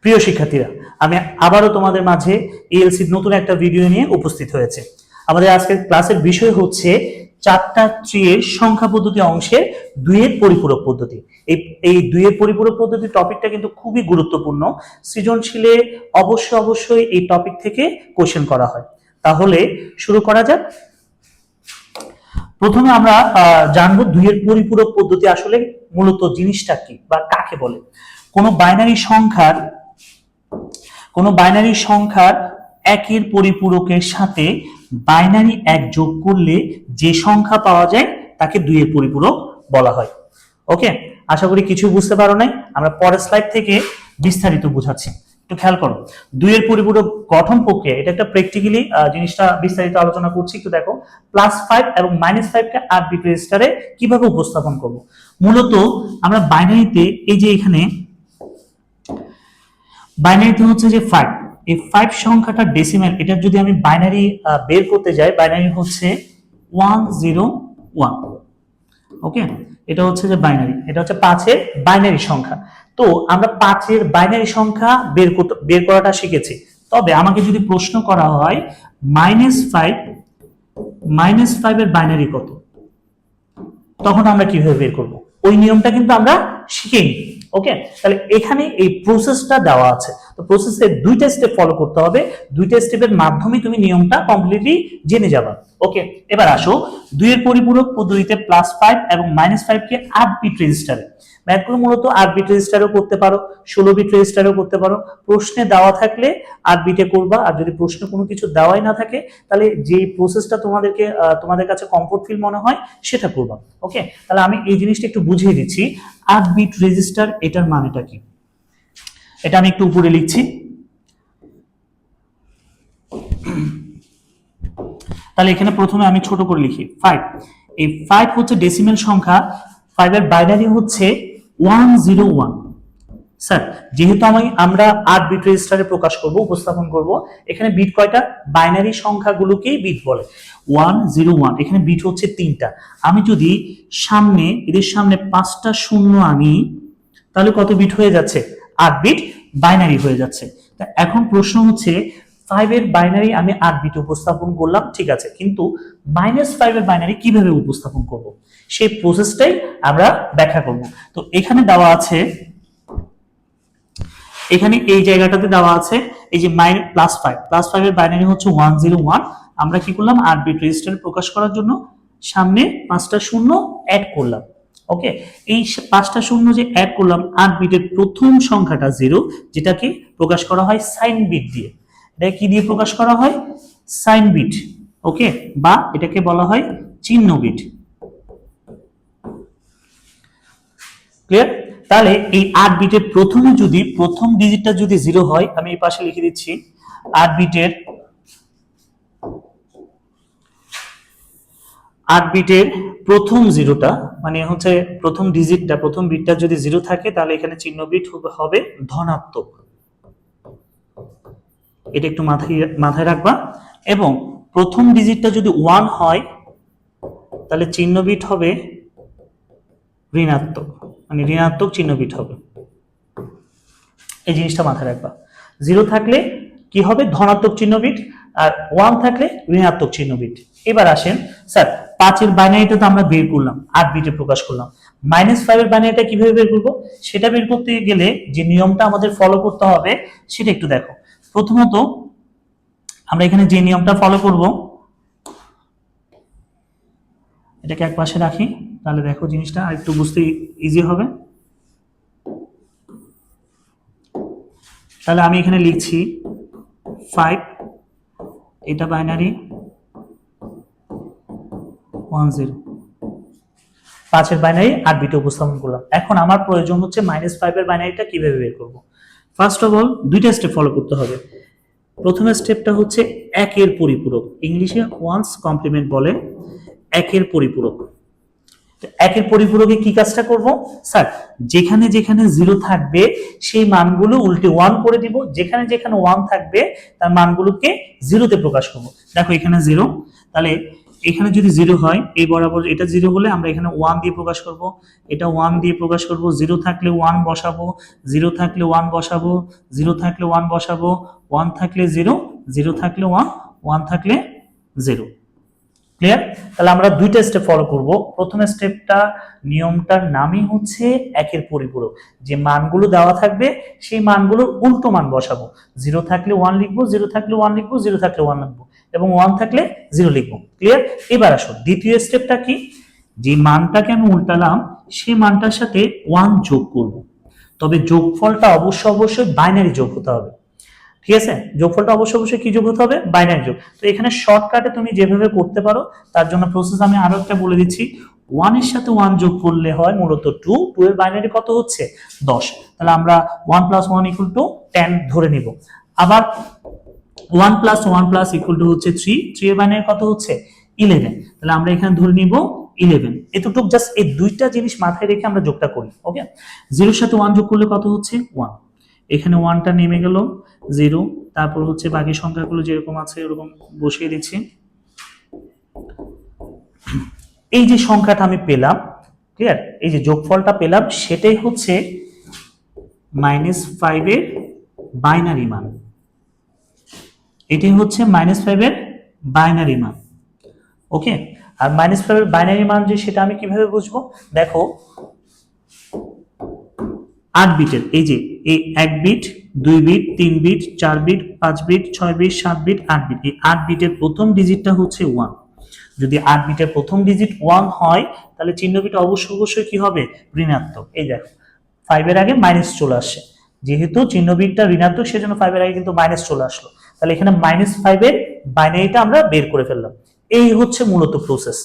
প্রিয় শিক্ষার্থীরা, আমি আবারও তোমাদের মাঝে এএলসির নতুন একটা ভিডিও নিয়ে উপস্থিত হয়েছে। আমাদের আজকের ক্লাসের বিষয় হচ্ছে চারটা ট্রিয়ের সংখ্যা পদ্ধতি অংশের দুইয়ের পরিপূরক পদ্ধতি। এই দুইয়ের পরিপূরক পদ্ধতি টপিকটা কিন্তু খুবই গুরুত্বপূর্ণ। সৃজনশীলে অবশ্যই এই টপিক থেকে কোশ্চেন করা হয়। তাহলে শুরু করা যাক। প্রথমে আমরা জানবো দুইয়ের পরিপূরক পদ্ধতি আসলে মূলত জিনিসটা কি বা কাকে বলে। কোনো বাইনারি সংখ্যার একের পরিপূরকের সাথে বাইনারি এক যোগ করলে যে সংখ্যা পাওয়া যায় তাকে দুইয়ের পরিপূরক বলা হয়। ওকে, আশা করি কিছু বুঝতে পারো নাই। আমরা পরের স্লাইড থেকে বিস্তারিত বোঝাচ্ছি, একটু খেয়াল করো। দুইয়ের পরিপূরক গঠন প্রক্রিয়া, এটা একটা প্র্যাকটিক্যালি জিনিসটা বিস্তারিত আলোচনা করছি, একটু দেখো। +5 এবং -5 কে 8 বিট রেজিস্টারে কিভাবে উপস্থাপন করব। মূলত আমরা বাইনারিতে এই যে এখানে বাইনারিতে হচ্ছে যে 5, এই 5 সংখ্যাটা ডেসিমাল, এটা যদি আমি বাইনারি বের করতে যাই, বাইনারি হচ্ছে 101। ওকে, এটা হচ্ছে যে বাইনারি, এটা হচ্ছে 5 এর বাইনারি সংখ্যা। তো আমরা 5 এর বাইনারি সংখ্যা বের করাটা শিখেছি। তবে আমাকে যদি প্রশ্ন করা হয় -5 এর বাইনারি কত, তখন আমরা কিভাবে বের করব, ওই নিয়মটা কিন্তু আমরা শিখিনি। ওকে, তাহলে এখানে এই প্রসেসটা দেওয়া আছে। তো প্রসেসে দুইটা স্টেপ ফলো করতে হবে, দুইটা স্টেপের মাধ্যমে তুমি নিয়মটা কমপ্লিটলি জেনে যাবা। ওকে, এবার আসো দুইয়ের পরিপূরক পদ্ধতিতে +5 এবং -5 কে 8 বিট রেজিস্টারে, ম্যাথগুলো মূলত 8 বিট রেজিস্টারেও করতে পারো, 16 বিট রেজিস্টারেও করতে পারো। প্রশ্নে দেওয়া থাকলে 8 বিটে করবা, আর যদি প্রশ্নে কোনো কিছু দেওয়াই না থাকে তাহলে যে প্রসেসটা তোমাদের কাছে কমফোর্ট ফিল মনে হয় সেটা করবা। ওকে, তাহলে আমি এই জিনিসটা একটু বুঝিয়ে দিচ্ছি। 8 বিট রেজিস্টার, এটার মানেটা কি, এটা আমি একটু উপরে লিখছি। তাহলে এখানে প্রথমে আমি ছোট করে লিখি 5। এই 5 হচ্ছে ডেসিমাল সংখ্যা, 5 এর বাইনারি হচ্ছে 101। স্যার, যেহেতু আমরা 8 বিট রেজিস্টারে প্রকাশ করব, উপস্থাপন করব, এখানে বিট কয়টা? বাইনারি সংখ্যাগুলোকেই বিট বলে। 101, এখানে বিট হচ্ছে 3টা। আমি যদি এদের সামনে 5টা শূন্য আনি, তাহলে কত বিট হয়ে যাচ্ছে? 8 বিট বাইনারি হয়ে যাচ্ছে। তা এখন প্রশ্ন হচ্ছে 5 এর বাইনারি আমি 8 বিট উপস্থাপন করলাম, ঠিক আছে, কিন্তু -5 এর বাইনারি কিভাবে উপস্থাপন করব, সেই প্রসেসটাই আমরা ব্যাখ্যা করব। তো এখানে দেওয়া আছে, এখানে এই জায়গাটাতে দেওয়া আছে এই যে +5 এর বাইনারি হচ্ছে 101। আমরা কি করলাম? 8 বিট রেজিস্টারে প্রকাশ করার জন্য সামনে 5টা শূন্য অ্যাড করলাম। ওকে, এই 5টা শূন্য যে অ্যাড করলাম, 8 বিটের প্রথম সংখ্যাটা 0, যেটাকে প্রকাশ করা হয় সাইন বিট দিয়ে। এটা কি দিয়ে প্রকাশ করা হয়? Sign bit. ওকে, বা এটাকে বলা হয় চিহ্ন বিট। ক্লিয়ার? তাহলে এই 8 বিটের প্রথমে যদি প্রথম ডিজিটটা যদি 0 হয়, আমি এই পাশে লিখে দিচ্ছি 8 বিটের প্রথম 0টা, মানে হচ্ছে প্রথম ডিজিটটা, প্রথম বিটটা যদি 0 থাকে, তাহলে এখানে চিহ্ন বিট হবে ধনাত্মক। এটা একটু মাথায় রাখবা। এবং প্রথম ডিজিটটা যদি 1 হয়, তাহলে চিহ্ন বিট হবে ঋণাত্মক, মানে ঋণাত্মক চিহ্ন বিট হবে। এই জিনিসটা মাথায় রাখবা। 0 থাকলে কি হবে? ধনাত্মক চিহ্ন বিট, আর 1 থাকলে ঋণাত্মক চিহ্ন বিট। এবার আসেন, স্যার 5 এর বাইনারিটা তো আমরা বের করলাম, 8 বিটে প্রকাশ করলাম, -5 এর বাইনারিটা কিভাবে বের করব? সেটা বের করতে গেলে যে নিয়মটা আমাদের ফলো করতে হবে সেটা একটু দেখো। প্রথমত আমরা এখানে যে নিয়মটা ফলো করব, এটাকে এক পাশে রাখি, তাহলে দেখো জিনিসটা আরেকটু বুঝতে ইজি হবে। তাহলে আমি এখানে লিখছি 5, এটা বাইনারি 10, 5 এর বাইনারি 8 বিটে উপস্থাপন করলাম। এখন আমার প্রয়োজন হচ্ছে -5 এর বাইনারিটা কিভাবে বের করব। ফার্স্ট অফ অল দুইটা স্টেপ ফলো করতে হবে। প্রথম স্টেপটা হচ্ছে একের পরিপূরক, ইংলিশে ওয়ান্স কমপ্লিমেন্ট বলে, একের পরিপূরক। একের পরিপূরকে কি কাজটা করব? স্যার, যেখানে যেখানে 0 থাকবে সেই মানগুলো উল্টে 1 করে দিব, যেখানে যেখানে 1 থাকবে তার মানগুলোকে 0 তে প্রকাশ করব। দেখো এখানে 0, তাহলে এখানে যদি 0 হয় এই বরাবর এটা 0 হলে আমরা এখানে 1 দিয়ে প্রকাশ করব, এটা 1 দিয়ে প্রকাশ করব, 0 থাকলে 1 বসাবো, 0 থাকলে 1 বসাবো, 0 থাকলে 1 বসাবো, 1 থাকলে 0, 0 থাকলে 1, 1 থাকলে 0। ক্লিয়ার? তাহলে আমরা দুইটা স্টেপ ফলো করব। প্রথম স্টেপটা, নিয়মটার নামই হচ্ছে একের পরিপূরক। যে মানগুলো দেওয়া থাকবে সেই মানগুলোর উল্টো মান বসাবো। 0 থাকলে 1 লিখবো, 0 থাকলে 1 লিখবো, 0 থাকলে 1 লিখবো এবং 1 থাকলে 0 লিখবো। ক্লিয়ার? এবার আসো দ্বিতীয় স্টেপটা কি, যে মানটাকে আমি উল্টালাম সেই মানটার সাথে 1 যোগ করব। তবে যোগফলটা অবশ্যই বাইনারি যোগ হতে হবে। ঠিক আছে, যোগফলটা অবশ্যই কি যোগ হতে হবে, বাইনারি যোগ। তো এখানে শর্টকাটে তুমি যেভাবে করতে পারো তার জন্য প্রসেস আমি আরো একটা বলে দিচ্ছি। 1 এর সাথে 1 যোগ করলে হয় মূলত 2, 2 এর বাইনারি কত হচ্ছে 10। তাহলে আমরা 1 + 1 = 10 ধরে নিব। আবার 1 + 1 = হচ্ছে 3, 3 এর বাইনারি কত হচ্ছে 11। তাহলে আমরা এখানে ধরে নিব 11। এতটুকু জাস্ট এই দুইটা জিনিস মাথায় রেখে আমরা যোগটা করি। ওকে, 0 এর সাথে 1 যোগ করলে কত হচ্ছে 1, এখানে 1টা নেমে গেল 0, তারপর হচ্ছে বাকি সংখ্যাগুলো যেরকম আছে এরকম বসিয়ে দিচ্ছি। এই যে সংখ্যাটা আমি পেলাম, ক্লিয়ার, এই যে যোগফলটা পেলাম সেটাই হচ্ছে -5 এর বাইনারি মান। এটাই হচ্ছে -5 এর বাইনারি মান। ওকে, আর -5 এর বাইনারি মান যে সেটা আমি কিভাবে বুঝবো, দেখো 8 বিটের, এই যে এই 1 bit, 2 bit, 3 bit, 4 bit, 5 bit, 6 bit, 7 bit, 8 bit, এই 8 বিটের প্রথম ডিজিটটা হচ্ছে 1। যদি 8 বিটের প্রথম ডিজিট 1 হয় তাহলে চিহ্নবিটা অবশ্যই কি হবে, ঋণাত্মক। এই দেখো 5 এর আগে মাইনাস চলে আসে, যেহেতু চিহ্নবিটটা ঋণাত্মক সেজন্য 5 এর আগে কিন্তু মাইনাস চলে আসলো। তাহলে এখানে -5 এর বাইনারিটা আমরা বের করে ফেললাম। এই হচ্ছে মূলত প্রসেস।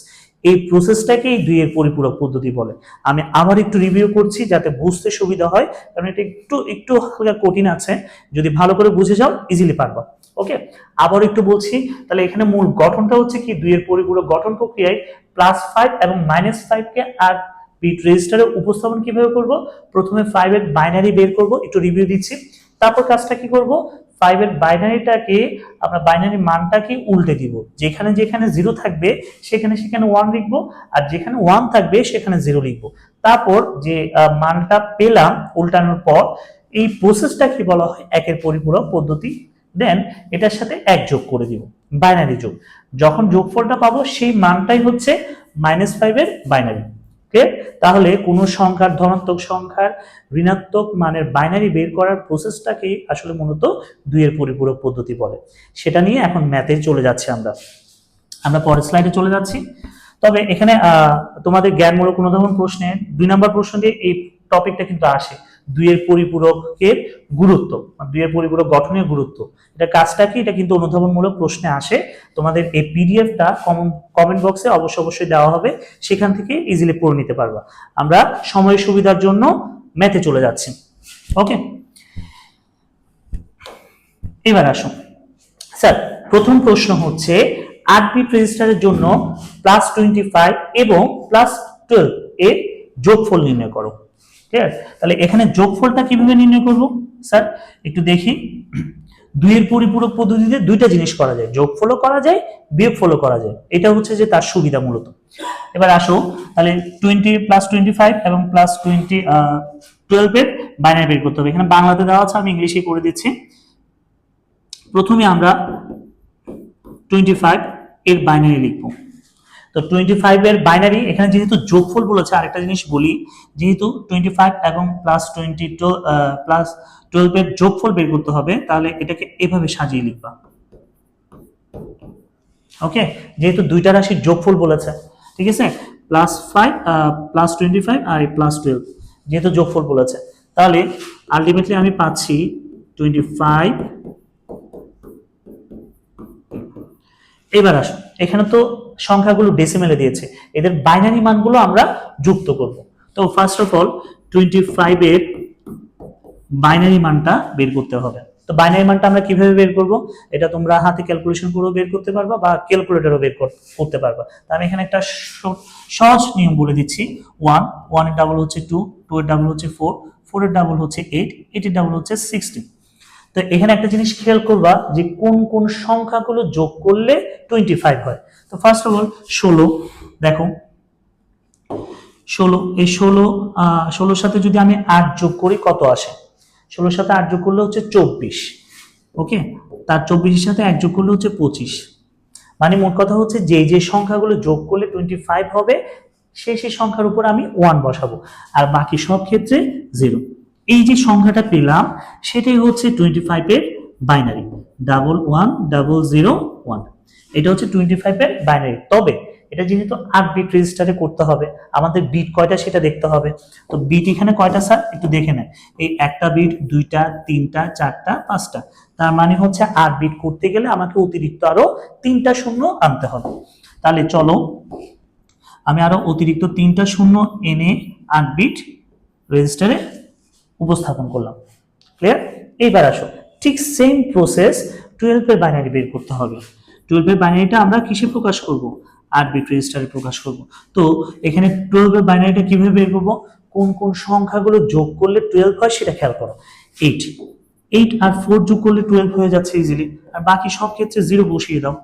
এই প্রসেসটাকে 2 এর পরিপূরক পদ্ধতি বলে। আমি আবার একটু রিভিউ করছি যাতে বুঝতে সুবিধা হয়, কারণ এটা একটু হালকা কঠিন আছে। যদি ভালো করে বুঝে যাও ইজিলি পারবা। ওকে, আবার একটু বলছি। তাহলে এখানে মূল গঠনটা হচ্ছে কি, 2 এর পরিপূরক গঠন প্রক্রিয়ায় +5 এবং -5 কে 8 বিট রেজিস্টারে উপস্থাপন কিভাবে করব, প্রথমে 5 এর বাইনারি বের করব, একটু রিভিউ দিচ্ছি। তারপর কাজটা কি করব, 5 এর বাইনারিটাকে আমরা বাইনারি মানটাকে উল্টে দিব, যেখানে যেখানে 0 থাকবে সেখানে 1 লিখবো, আর যেখানে 1 থাকবে সেখানে 0 লিখবো। তারপর যে মানটা পেলাম উল্টানোর পর, এই প্রসেসটা কি বলা হয়, একের পরিপূরক পদ্ধতি। দেন এটার সাথে 1 যোগ করে দিব, বাইনারি যোগ। যখন যোগফলটা পাবো সেই মানটাই হচ্ছে -5 এর বাইনারি। তাহলে কোন সংখ্যার, ধনাত্মক সংখ্যার ঋণাত্মক মানের বাইনারি বের করার প্রসেসটাকে আসলে মূলত 2 এর পরিপূরক পদ্ধতি বলে। সেটা নিয়ে এখন ম্যাথে চলে যাচ্ছি আমরা পরের স্লাইডে চলে যাচ্ছি। তবে এখানে তোমাদের জ্ঞানমূলক অনুধাবন প্রশ্নে 2 নম্বর প্রশ্ন দিয়ে এই টপিকটা কিন্তু আসে, 2 এর পরিপূরকের গুরুত্ব, 2 এর পরিপূরক গঠনের গুরুত্ব। এটা কাজটা কি, এটা কিন্তু অনুধাবনমূলক প্রশ্নে আসে। তোমাদের এই পিডিএফটা কমেন্ট বক্সে অবশ্যই দেওয়া হবে, সেখান থেকে ইজিলি পড়ে নিতে পারবা। আমরা সময় সুবিধার জন্য ম্যাথে চলে যাচ্ছি। ওকে, এবার আসুন স্যার, প্রথম প্রশ্ন হচ্ছে 8 বিট রেজিস্টারের জন্য +25 এবং +12 এর যোগফল নির্ণয় করো। ঠিক আছে, তাহলে এখানে যোগফলটা কিভাবে নির্ণয় করব স্যার, একটু দেখি। 2 এর পরিপূরক পদ্ধতিতে দুইটা জিনিস করা যায়, যোগফলও করা যায়, বিয়োগফলও করা যায়। এটা হচ্ছে যে তার সুবিধা মূলত। এবার আসো, তাহলে 20 + 25 এবং +12 এর বাইনারি বের করতে হবে। এখানে বাংলাতে দেওয়া আছে, আমি ইংলিশে করে দিচ্ছি। প্রথমে আমরা 25 এর বাইনারি লিখবো। তো 25 এর বাইনারি, এখানে যেহেতু যোগফল বলেছে, আরেকটা জিনিস বলি, যেহেতু 25 এবং +12 এর যোগফল বের করতে হবে, তাহলে এটাকে এভাবে সাজিয়ে লিখবা। ওকে, যেহেতু দুইটা রাশির যোগফল বলেছে, ঠিক আছে, +5 +25 আর +12 যেহেতু যোগফল বলেছে, তাহলে আলটিমেটলি আমি পাচ্ছি 25। এবার আসুন, এখানে তো সংখ্যাগুলো ডেসিমেলে দিয়েছে, এদের বাইনারি মানগুলো আমরা যুক্ত করব। তো ফার্স্ট অফ অল 25 এর বাইনারি মানটা বের করতে হবে। তো বাইনারি মানটা আমরা কিভাবে বের করব, এটা তোমরা হাতে ক্যালকুলেশন করেও বের করতে পারবা বা ক্যালকুলেটরও বের করতে পারবা। তো আমি এখানে একটা সহজ নিয়ম বলে দিচ্ছি। 1 এর ডাবল হচ্ছে 2, 2 এর ডাবল হচ্ছে 4, 4 এর ডাবল হচ্ছে 8, 8 এর ডাবল হচ্ছে 16। তো এখানে একটা জিনিস খেয়াল করবা যে কোন কোন সংখ্যাগুলো যোগ করলে 25 হয়। তো ফার্স্ট অফ অল 16, দেখো 16, এই 16 সাথে যদি আমি 8 যোগ করি কত আসে? 16 সাথে 8 যোগ করলে হচ্ছে 24, ওকে, তার 24 এর সাথে 1 যোগ করলে হচ্ছে 25। মানে মোট কথা হচ্ছে যে সংখ্যাগুলো যোগ করলে 25 হবে সেই সংখ্যার উপর আমি 1 বসাবো, আর বাকি সব ক্ষেত্রে 0। এই যে সংখ্যাটা পেলাম সেটাই হচ্ছে 25 এর বাইনারি, 110001। এটা হচ্ছে 25 এর বাইনারি। তবে এটা যেহেতু 8 বিট রেজিস্টারে করতে হবে, আমাদের বিট কয়টা সেটা দেখতে হবে। তো বিট এখানে কয়টা স্যার একটু দেখে নেন। এই একটা বিট, দুইটা, তিনটা, চারটা, পাঁচটা। তার মানে হচ্ছে 8 বিট করতে গেলে আমাকে অতিরিক্ত আরো 3টা শূন্য আনতে হবে। তাহলে চলো আমি আরো অতিরিক্ত 3টা শূন্য এনে 8 বিট রেজিস্টারে উপস্থাপন করলাম। ক্লিয়ার? এইবার আসো, ঠিক সেম প্রসেস 12 এর বাইনারি বের করতে হবে। 12 এর বাইনারিটা আমরা কিসে প্রকাশ করব? 8 বিট রেজিস্টারে প্রকাশ করব। তো এখানে 12 এর বাইনারিটা কিভাবে বের করব? কোন কোন সংখ্যাগুলো যোগ করলে 12 হয় সেটা খেয়াল করো। 8 আর 4 যোগ করলে 12 হয়ে যাচ্ছে ইজিলি, আর বাকি সব ক্ষেত্রে 0 বসিয়ে দাও।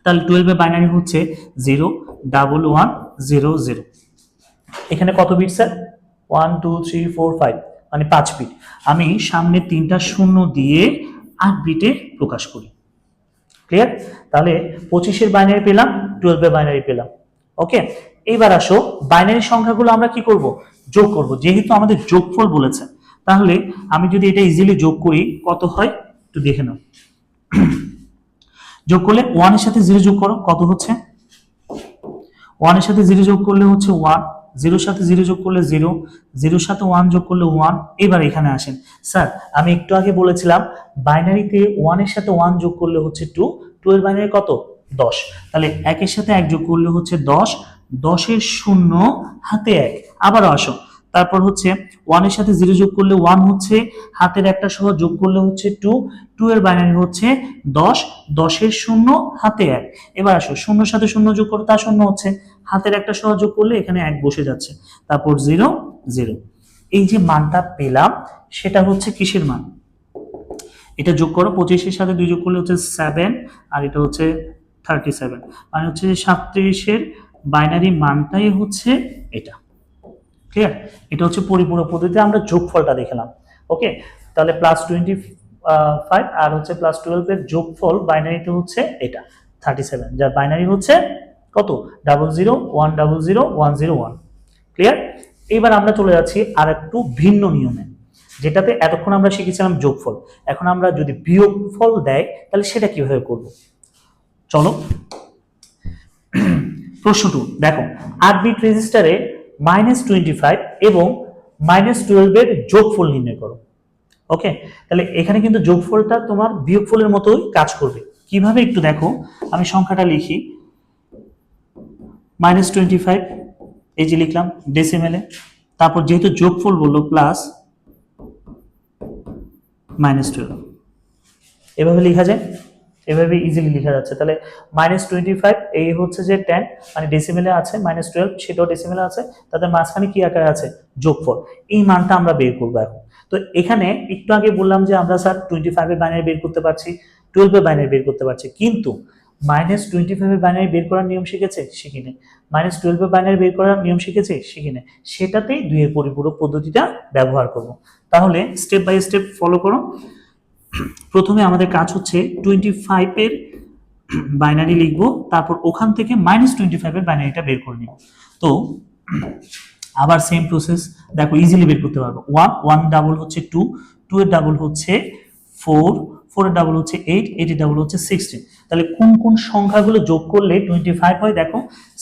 তাহলে 12 এর বাইনারি হচ্ছে 01110। এখানে কত বিট স্যার? 1 2 3 4 5, মানে 5 বিট। আমি সামনে 3টা শূন্য দিয়ে 8 বিটে প্রকাশ করি। ক্লিয়ার? তাহলে 25 এর বাইনারি পেলাম, 12 এর বাইনারি পেলাম। ওকে, এইবার আসো বাইনারি সংখ্যাগুলো আমরা কি করব? যোগ করব। যেহেতু আমাদের যোগফল বলেছে, তাহলে আমি যদি এটা ইজিলি যোগ করি কত হয় একটু দেখে নাও। যোগ করলে 1 এর সাথে 0 যোগ করো, কত হচ্ছে? 1 এর সাথে 0 যোগ করলে হচ্ছে 1, 0 এর সাথে 0 যোগ করলে 0, 0 এর সাথে 1 যোগ করলে 1। এবার এখানে আসেন স্যার, আমি একটু আগে বলেছিলাম বাইনারিতে 1 এর সাথে 1 যোগ করলে হচ্ছে 2, 2 এর বাইনারি কত? 10। তাহলে 1 এর সাথে 1 যোগ করলে হচ্ছে 10, 10 এর শূন্য হাতে 1। আবারও আসো, তারপর হচ্ছে 1 এর সাথে 0 যোগ করলে 1 হচ্ছে, হাতের একটা সহ যোগ করলে হচ্ছে 2, 2 এর বাইনারি হচ্ছে 10, 10 এর শূন্য হাতে 1। এবার আসো, শূন্যর সাথে শূন্য যোগ করলে তা শূন্য হচ্ছে, হাতের একটা সহ যোগ করলে এখানে 1 বসে যাচ্ছে, তারপর 0 0। এই যে মানটা পেলাম সেটা হচ্ছে কিসের মান? এটা যোগ করো, 25 এর সাথে 2 যোগ করলে হচ্ছে 7, আর এটা হচ্ছে 37, মানে হচ্ছে 37 এর বাইনারি মানটাই হচ্ছে এটা। ক্লিয়ার? এটা হচ্ছে পরিপূরক পদ্ধতিতে আমরা যোগফলটা দেখলাম। ওকে, তাহলে +25 আর হচ্ছে +12 এর যোগফল বাইনারিতে হচ্ছে এটা 37, যার বাইনারি হচ্ছে কত? 00100101। ক্লিয়ার? এবার আমরা চলে যাচ্ছি আর একটু ভিন্ন নিয়মে, যেটাতে এতক্ষণ আমরা শিখেছিলাম যোগফল। এখন আমরা যদি বিয়োগফল দেয় তাহলে সেটা কিভাবে করব? চলো প্রশ্ন 2 দেখো, 8 বিট রেজিস্টারে -25 এবং -12 এর যোগফল নির্ণয় করো। ওকে, তাহলে এখানে কিন্তু যোগফলটা তোমার বিয়োগফলের মতোই কাজ করবে। কিভাবে একটু দেখো, আমি সংখ্যাটা লিখি। -25 এই যে লিখলাম ডেসিমেলে, তারপর যেহেতু যোগফল বললো প্লাস -12, এভাবে লেখা যায়, এভাবে ইজিলি লেখা যাচ্ছে। তাহলে -25 এই হচ্ছে যে 10, মানে ডেসিমেলে আছে, -12 সেটাও ডেসিমেলে আছে, তাদের মাঝখানে কি আকারে আছে? যোগফল। এই মানটা আমরা বের করবো এখন। তো এখানে একটু আগে বললাম যে আমরা স্যার 25 এর বাইনারি বের করতে পারছি, 12 এর বাইনারি বের করতে পারছি, কিন্তু -25 এর বাইনারি বের করার নিয়ম শিখেছে? শিখিনি। -12 এর বাইনারি বের করার নিয়ম শিখেছে? শিখিনি। সেটাতেই 2 এর পরিপূরক পদ্ধতিটা ব্যবহার করব। তাহলে স্টেপ বাই স্টেপ ফলো করো। প্রথমে আমাদের কাজ হচ্ছে 25 এর বাইনারি লিখবো, তারপর ওখান থেকে -25 এর বাইনারিটা বের করে নিব। তো আবার সেম প্রসেস, দেখো ইজিলি বের করতে পারবো। 1 ডাবল হচ্ছে 2, 2 এর ডাবল হচ্ছে 4, 4 এর ডাবল হচ্ছে 8, 8 এর ডাবল হচ্ছে 16। তাহলে কোন কোন সংখ্যাগুলো যোগ করলে 25 হয়? দেখো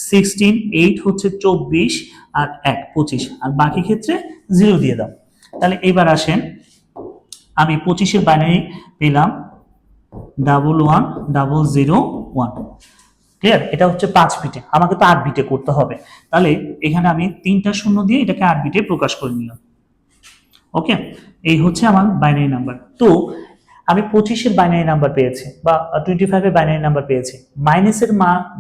16, 8 হচ্ছে 24, আর 1 25, আর বাকি ক্ষেত্রে 0 দিয়ে দাও। তাহলে এবার আসেন, আমি 25 এর বাইনারি পেলাম 110001। ক্লিয়ার? এটা হচ্ছে 5 বিটে, আমাকে তো 8 বিটে করতে হবে। তাহলে এখানে আমি 3টা শূন্য দিয়ে এটাকে 8 বিটে প্রকাশ করে নিলাম। ওকে, এই হচ্ছে আমার বাইনারি নাম্বার। তো আমি 25 এর বাইনারি নাম্বার পেয়েছি বা 25 এর বাইনারি নাম্বার পেয়েছি, মাইনাসের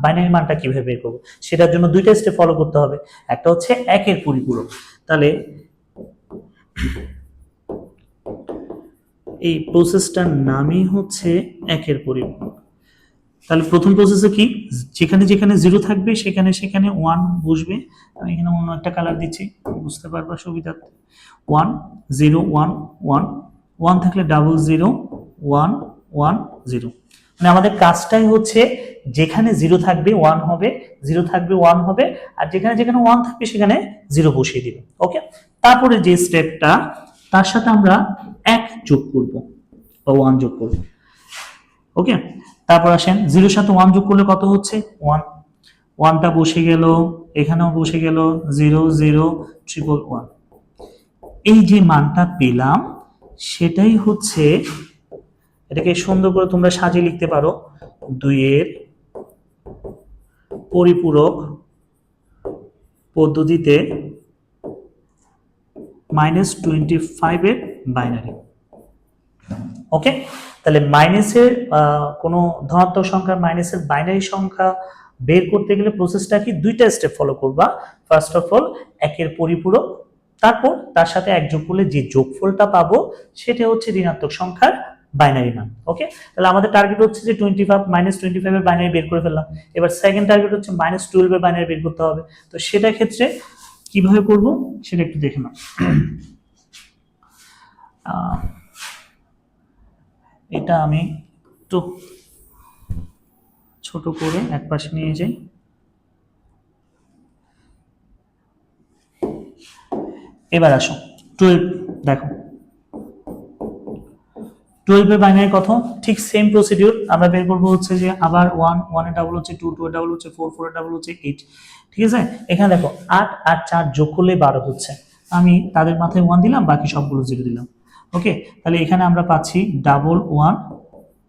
বাইনারি মানটা কিভাবে বের করবো? সেটার জন্য 2টা স্টেপ ফলো করতে হবে। একটা হচ্ছে 1 এর পরিপূরক, তাহলে এই প্রসেসটার নামই হচ্ছে 1 এর পরিপূরক। তাহলে প্রথম প্রসেসে কি, যেখানে যেখানে 0 থাকবে সেখানে সেখানে 1 বসবে। আমি এখানে অন্য একটা কালার দিচ্ছি, বুঝতে পারবা সুবিধার্থে। 1 0 1 1 1 থাকলে 00 1 1 0। মানে আমাদের কাজটাই হচ্ছে যেখানে 0 থাকবে 1 হবে, 0 থাকবে 1 হবে, আর যেখানে যেখানে 1 থাকবে সেখানে 0 বসিয়ে দিবে। ওকে, তারপরে যে স্টেপটা, তার সাথে আমরা 1 যোগ করব বা 1 যোগ করব। ওকে, তারপর আসেন 0 সাথে 1 যোগ করলে কত হচ্ছে 1, 1টা বসে গেল, এখানেও বসে গেল 0 0 ট্রিপল 1। এই যে মানটা পেলাম সেটাই হচ্ছে, এটাকে সুন্দর করে তোমরা সাজিয়ে লিখতে পারো, 2 এর পরিপূরক পদ্ধতিতে -25 এর বাইনারি। ওকে, তাহলে মাইনাসের কোনো ধনাত্মক সংখ্যা মাইনাসের বাইনারি সংখ্যা বের করতে গেলে প্রসেসটা কি, দুইটা স্টেপ ফলো করবা। ফার্স্ট অফ অল 1 এর পরিপূরক, তারপর তার সাথে 1 যোগ করলে যে যোগফলটা পাবো সেটা হচ্ছে ঋণাত্মক সংখ্যার বাইনারি মান। ওকে, তাহলে আমাদের টার্গেট হচ্ছে যে 25 এর বাইনারি বের করে ফেললাম। এবার সেকেন্ড টার্গেট হচ্ছে -12 এর বাইনারি বের করতে হবে। তো সেটা ক্ষেত্রে কিভাবে করব সেটা একটু দেখে নাও। এটা আমি একটু ছোট করে এক পাশে নিয়ে যাই। এবার আসো 12, দেখো 12 এর বাইনারি কত, ঠিক সেম প্রসিডিউর আমরা বের করবো হচ্ছে যে আবার 1 1 এর ডাবল হচ্ছে 2 2 এর ডাবল হচ্ছে 4 4 এর ডাবল হচ্ছে 8। ঠিক আছে, এখানে দেখো 8 আর 4 যোগ করলে 12 হচ্ছে, আমি তাদের মাথায় 1 দিলাম, বাকি সবগুলো 0 দিলাম। ওকে, তাহলে এখানে আমরা পাচ্ছি 1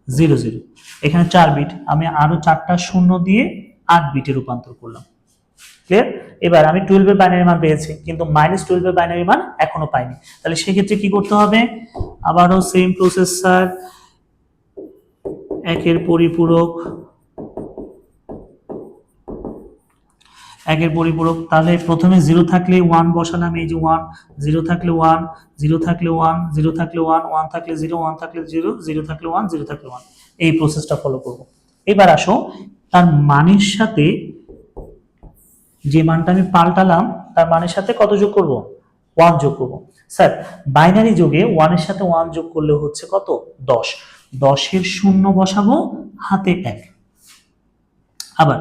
0 0। এখানে 4 বিট, আমি আরো 4টা শূন্য দিয়ে 8 বিটে রূপান্তর করলাম। ক্লিয়ার? এবার আমি 12 এর বাইনারি মান পেয়েছি, কিন্তু -12 এর বাইনারি মান এখনো পাইনি। তাহলে সেক্ষেত্রে কি করতে হবে, আবারও সেম প্রসেস স্যার, 1 এর পরিপূরক, 1 এর পরিপূরক, তাহলে প্রথমে 0 থাকলে 1 বসালাম, এই যে 1, 0 থাকলে 1, 0 থাকলে 1, 0 থাকলে 1, 1 থাকলে 0, 1 থাকলে 0, 0 থাকলে 1, 0 থাকলে 1, এই প্রসেসটা ফলো করব। এবার আসো তার মানের সাথে যে মানটা আমি পাল্টালাম তার মানের সাথে কত যোগ করব, 1 যোগ করব। স্যার বাইনারি যোগে 1 এর সাথে 1 যোগ করলে হচ্ছে কত, 10, 10 এর শূন্য বসাবো, হাতে 1। আবার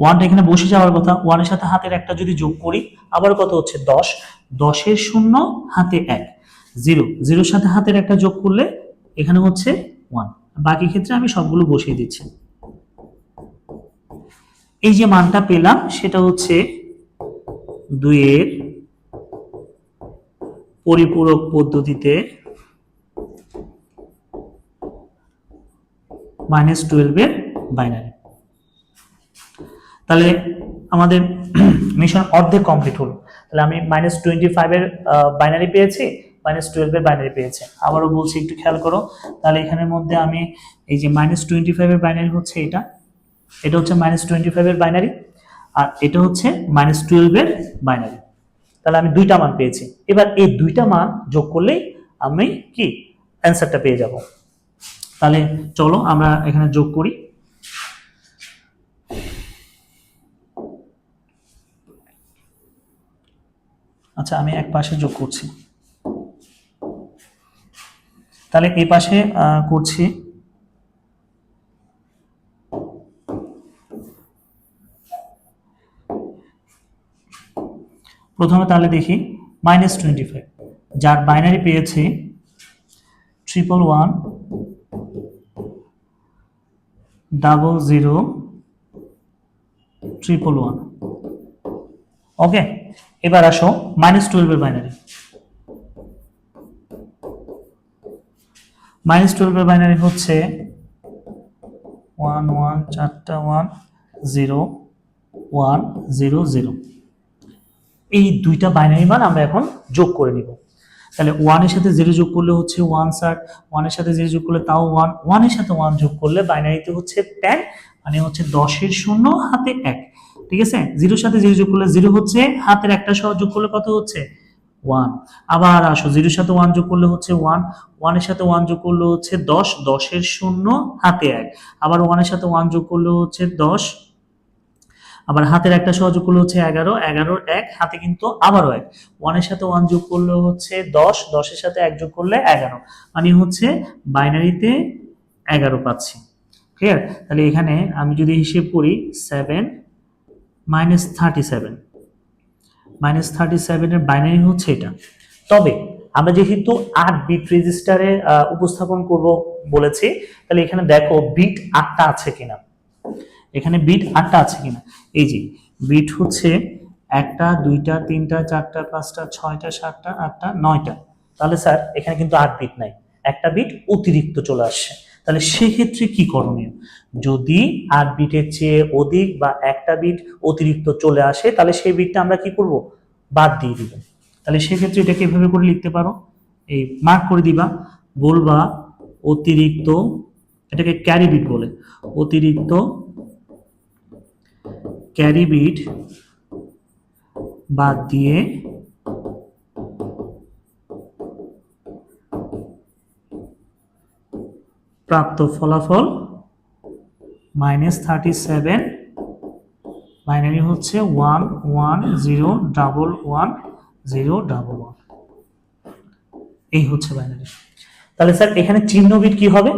1টা এখানে বসে যাওয়ার কথা, 1 এর সাথে হাতের একটা যদি যোগ করি আবার কত হচ্ছে 10, 10 এর শূন্য হাতে 1, 0 0 এর সাথে হাতের একটা যোগ করলে এখানে হচ্ছে 1। বাকি ক্ষেত্রে আমি সবগুলো বসিয়ে দিচ্ছি। এই যে মানটা পেলাম সেটা হচ্ছে 2 এর পরিপূরক পদ্ধতিতে -12 এর বাইনারি। তাহলে আমাদের মিশন অর্ধেক কমপ্লিট হলো। তাহলে আমি -25 এর বাইনারি পেয়েছি, -12 এর বাইনারি পেয়েছি। আবারও বলছি একটু খেয়াল করো, তাহলে এখানের মধ্যে আমি এই যে -25 এর বাইনারি হচ্ছে এটা, এটা হচ্ছে -25 এর বাইনারি, আর এটা হচ্ছে -12 এর বাইনারি। তাহলে আমি দুইটা মান পেয়েছি। এবার এই দুইটা মান যোগ করলেই আমি কি অ্যান্সারটা পেয়ে যাব। তাহলে চলো আমরা এখানে যোগ করি। আচ্ছা, আমি এক পাশে যোগ করছি, তাহলে এই পাশে করছি। প্রথমে তাহলে দেখি -25, যার বাইনারি পেয়েছি 111 00 111। ওকে, এবার আসো -12 এর বাইনারি। -12 এর বাইনারি হচ্ছে 1 1 4টা 1 0 1 0 0। এই দুইটা বাইনারি মান আমরা এখন যোগ করে নিব। তাহলে 1 এর সাথে 0 যোগ করলে হচ্ছে 1 স্যার, 1 এর সাথে 0 যোগ করলে তাও 1, 1 এর সাথে 1 যোগ করলে বাইনারিতে হচ্ছে 10, মানে হচ্ছে 10 এর শূন্য হাতে 1। ঠিক আছে, 0 এর সাথে 0 যোগ করলে 0 হচ্ছে, হাতের একটা সহ যোগ করলে কত হচ্ছে 1। আবার আসো 0 এর সাথে 1 যোগ করলে হচ্ছে 1, 1 এর সাথে 1 যোগ করলে হচ্ছে 10, 10 এর 0 হাতে 1, আবার 1 এর সাথে 1 যোগ করলে হচ্ছে 10, আবার হাতের একটা সহযোগ করলে হচ্ছে 11, 11 1 হাতে কিন্তু আবারও 1, 1 এর সাথে 1 যোগ করলে হচ্ছে 10, 10 এর সাথে 1 যোগ করলে 11, মানে হচ্ছে বাইনারিতে 11 পাচ্ছি। ক্লিয়ার? তাহলে এখানে আমি যদি হিসেব করি 7 মাইনাস 37, মাইনাস 37 এর বাইনারি হচ্ছে এটা। তবে আমরা যেহেতু 8 বিট রেজিস্টারে উপস্থাপন করব বলেছি, তাহলে এখানে দেখো বিট 8টা আছে কিনা, এখানে বিট 8টা আছে কিনা। এই যে বিট হচ্ছে 1টা 2টা 3টা 4টা 5টা 6টা 7টা 8টা 9টা, তাহলে স্যার এখানে কিন্তু 8 বিট নাই, একটা বিট অতিরিক্ত চলে আসছে। তাহলে সেক্ষেত্রে কি করণীয়? যদি 8 বিটের চেয়ে অধিক বা একটা বিট অতিরিক্ত চলে আসে, তাহলে সেই বিটটা আমরা কি করব? বাদ দিয়ে দিব। তাহলে সেক্ষেত্রে এটাকে এভাবে করে লিখতে পারো, এই মার্ক করে দিবা, বলবা অতিরিক্ত, এটাকে ক্যারি বিট বলে, অতিরিক্ত ক্যারি বিট বাদ দিয়ে প্রাপ্ত ফলাফল -37, বাইনারি হচ্ছে 11011111, এই হচ্ছে বাইনারি। তাহলে স্যার এখানে চিহ্ন বিট কি হবে?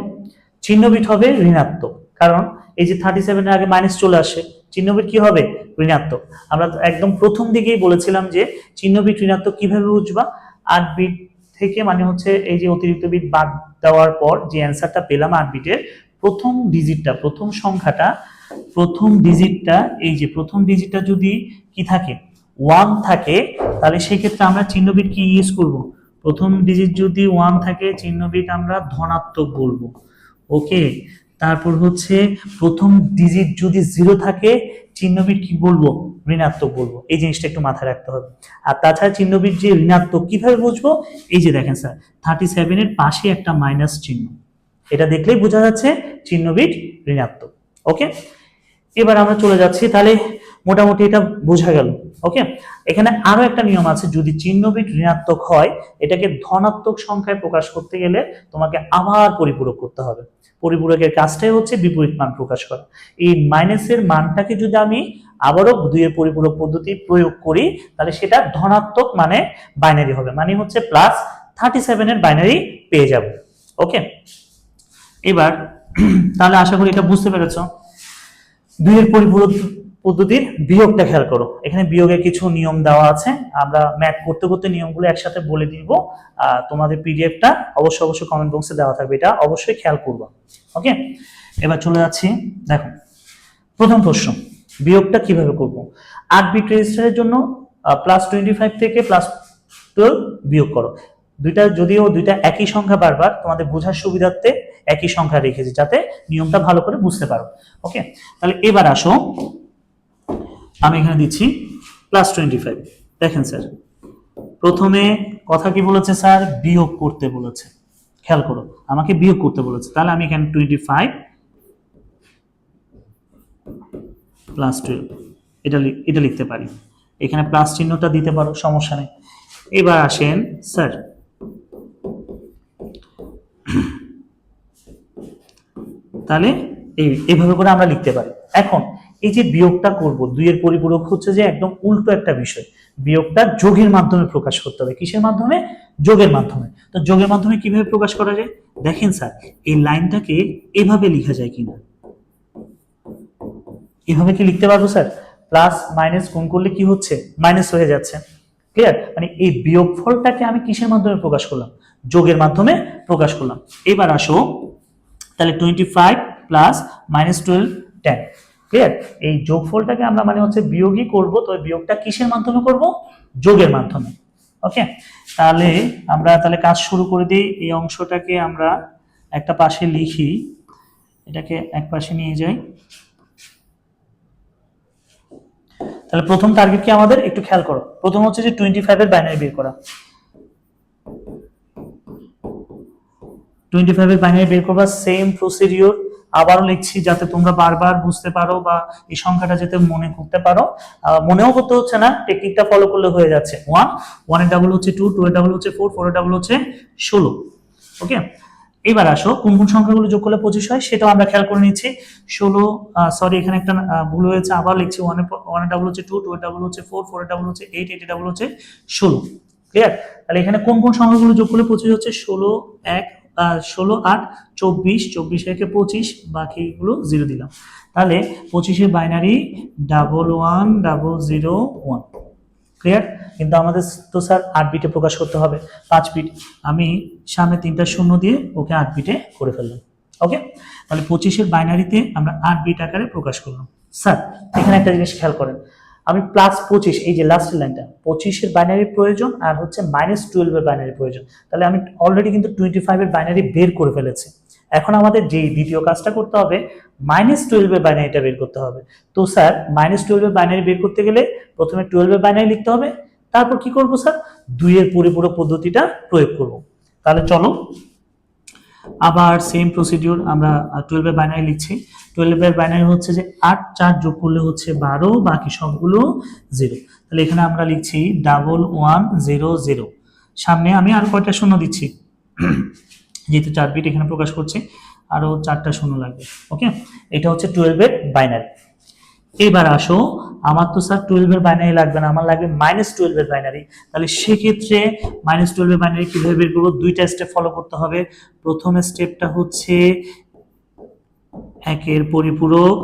চিহ্ন বিট হবে ঋণাত্মক, কারণ এই যে 37 এর আগে মাইনাস চলে আসে, চিহ্ন বিট কি হবে? ঋণাত্মক। আমরা একদম প্রথম দিকেই বলেছিলাম যে চিহ্ন বিট ঋণাত্মক কিভাবে বুঝবা? 8 বিট থেকে মানে হচ্ছে এই যে অতিরিক্ত বিট বাদ দেওয়ার পর যে অ্যান্সারটা পেলাম 8 বিটের প্রথম ডিজিটটা, প্রথম সংখ্যাটা, প্রথম ডিজিটটা, এই যে প্রথম ডিজিটটা যদি কি থাকে? 1 থাকে, তাহলে সেক্ষেত্রে আমরা চিহ্ন বিট কি ইউজ করব? প্রথম ডিজিট যদি 1 থাকে, চিহ্ন বিট আমরা ধনাত্মক বলবো। ওকে, তারপর হচ্ছে প্রথম ডিজিট যদি 0 থাকে, চিহ্ন বিট কি বলবো? ঋণাত্মক বলবো। এই জিনিসটা একটু মাথায় রাখতে হবে। আর তাছাড়া চিহ্ন বিট যে ঋণাত্মক কিভাবে বুঝবো? এই যে দেখেন স্যার 37 এর পাশে একটা মাইনাস চিহ্ন, এটা দেখলেই বোঝা যাচ্ছে চিহ্ন বিট ঋণাত্মক। ওকে, এবার আমরা চলে যাচ্ছি, তাহলে মোটামুটি এটা বোঝা গেল। ওকে, এখানে আরো একটা নিয়ম আছে, যদি চিহ্ন বিট ঋণাত্মক হয়, এটাকে ধনাত্মক সংখ্যায় প্রকাশ করতে গেলে তোমাকে আবার পরিপূরক করতে হবে। পরিপূরকের কাজটাই হচ্ছে বিপরীত মান প্রকাশ করা। এই মাইনাসের মানটাকে যদি আমি আবারও 2 এর পরিপূরক পদ্ধতি প্রয়োগ করি, তাহলে সেটা ধনাত্মক মানে বাইনারি হবে, মানে হচ্ছে +37 এর বাইনারি পেয়ে যাব। ওকে, এবার তাহলে আশা করি এটা বুঝতে পেরেছো। 2 এর পরিপূরক পদ্ধতির বিয়োগটা খেয়াল করো, এখানে বিয়োগের কিছু নিয়ম দেওয়া আছে, আমরা ম্যাথ করতে করতে নিয়মগুলো একসাথে বলে দিব। তোমাদের পিডিএফটা অবশ্যই কমেন্ট বক্সে দেওয়া থাকবে, এটা অবশ্যই খেয়াল করবা। ওকে, এবার চলে যাচ্ছি, দেখো প্রথম প্রশ্ন, বিয়োগটা কিভাবে করব? 8 বিট রেজিস্টারের জন্য +25 থেকে +12 বিয়োগ করো। যদিও দুইটা একই সংখ্যা, বারবার তোমাদের বোঝার সুবিধার্থে একই সংখ্যা রেখেছি যাতে নিয়মটা ভালো করে বুঝতে পারো। ওকে, তাহলে এবার আসো, আমি এখানে দিচ্ছি +25। দেখেন স্যার প্রথমে কথা কি বলেছে স্যার? বিয়োগ করতে বলেছে, খেয়াল করো আমাকে বিয়োগ করতে বলেছে, তাহলে আমি এখানে 25 +12 এটা লিখতে পারি, এখানে প্লাস চিহ্নটা দিতে পারো, সমস্যা নেই। এবার আসেন স্যার, তাহলে এইভাবে করে আমরা লিখতে পারি। এখন এই যে বিয়োগটা করব, 2 এর পরিপূরক হচ্ছে যে একদম উল্টো একটা বিষয়, বিয়োগটা যোগের মাধ্যমে প্রকাশ করতে হবে। কিসের মাধ্যমে? যোগের মাধ্যমে। তো যোগের মাধ্যমে কিভাবে প্রকাশ করা যায়? দেখেন স্যার এই লাইনটাকে এভাবে লেখা যায় কিনা, এভাবে কি লিখতে পারবো স্যার? প্লাস মাইনাস গুণ করলে কি হচ্ছে? মাইনাস হয়ে যাচ্ছে। ক্লিয়ার? মানে এই বিয়োগফলটাকে আমি কিসের মাধ্যমে প্রকাশ করলাম? যোগের মাধ্যমে প্রকাশ করলাম। এবার আসো, তাহলে 25 প্লাস -12 10। ক্লিয়ার? এই যোগফলটাকে আমরা মানে হচ্ছে বিয়োগই করব, তো বিয়োগটা কিসের মাধ্যমে করব? যোগের মাধ্যমে। ওকে, তাহলে আমরা তাহলে কাজ শুরু করে দিই। এই অংশটাকে আমরা একটা পাশে লিখি, এটাকে এক পাশে নিয়ে যাই। তাহলে প্রথম টার্গেট কি আমাদের? একটু খেয়াল করো, প্রথম হচ্ছে যে 25 এর বাইনারি বের করা। 25 এর বাইনারি বের করবা, সেম প্রসিডিউর আবারও লিখছি যাতে তোমরা বারবার বুঝতে পারো বা এই সংখ্যাটা যাতে মনে করতে পারো। মনেও করতে হচ্ছে না, টেকনিকটা ফলো করলে হয়ে যাচ্ছে। 1 এর ডাবল হচ্ছে 2, 2 এর ডাবল হচ্ছে 4, 4 এর ডাবল হচ্ছে 16। ওকে, এবার আসো কোন কোন সংখ্যাগুলো যোগ করলে 25 হয় সেটাও আমরা খেয়াল করে নিচ্ছি। 16, সরি এখানে একটা ভুল হয়েছে, আবার লিখছি। 1 এর ডাবল হচ্ছে 2, 2 এর ডাবল হচ্ছে 4, 4 এর ডাবল হচ্ছে 8, 8 এর ডাবল হচ্ছে 16। ক্লিয়ার? তাহলে এখানে কোন কোন সংখ্যাগুলো যোগ করলে 25 হচ্ছে? 16 1 16 8 24, 24 একে 25, বাকিগুলো 0 দিলাম। তাহলে 25 এর বাইনারি 110001। ক্লিয়ার? কিন্তু আমাদের তো স্যার 8 বিটে প্রকাশ করতে হবে, 5 বিট। আমি সামনে 3টা শূন্য দিয়ে ওকে 8 বিটে করে ফেললাম। ওকে, তাহলে 25 এর বাইনারিতে আমরা 8 বিট আকারে প্রকাশ করলাম। স্যার এখানে একটা জিনিস খেয়াল করেন, আমি +25, এই যে লাস্ট লাইনটা, 25 এর বাইনারি প্রয়োজন আর হচ্ছে -12 এর বাইনারি প্রয়োজন। তাহলে আমি অলরেডি কিন্তু 25 এর বাইনারি বের করে ফেলেছি। এখন আমাদের যে দ্বিতীয় কাজটা করতে হবে, -12 এর বাইনারিটা বের করতে হবে। তো স্যার -12 এর বাইনারি বের করতে গেলে প্রথমে 12 এর বাইনারি লিখতে হবে, তারপর কি করব স্যার? 2 এর পরিপূরক পদ্ধতিটা প্রয়োগ করব। তাহলে চলো আবার সেম প্রসিডিউর, আমরা 12 এর বাইনারি লিখছি। 12 এর বাইনারি হচ্ছে যে 8 4 যোগ করলে হচ্ছে 12, বাকি সবগুলো 0। তাহলে এখানে আমরা লিখছি 1100। সামনে আমি আর কয়টা শূন্য দিচ্ছি, যেহেতু 4 বিট এখানে প্রকাশ করছে, আরো 4টা শূন্য লাগবে। ওকে, এটা হচ্ছে 12 এর বাইনারি। এবার আসো, আমার তো স্যার 12 এর বাইনারি লাগবে না, আমার লাগবে -12 এর বাইনারি। তাহলে সেক্ষেত্রে -12 এর বাইনারি কিভাবে বের করবো? দুইটা স্টেপ ফলো করতে হবে। প্রথম স্টেপটা হচ্ছে একের পরিপূরক।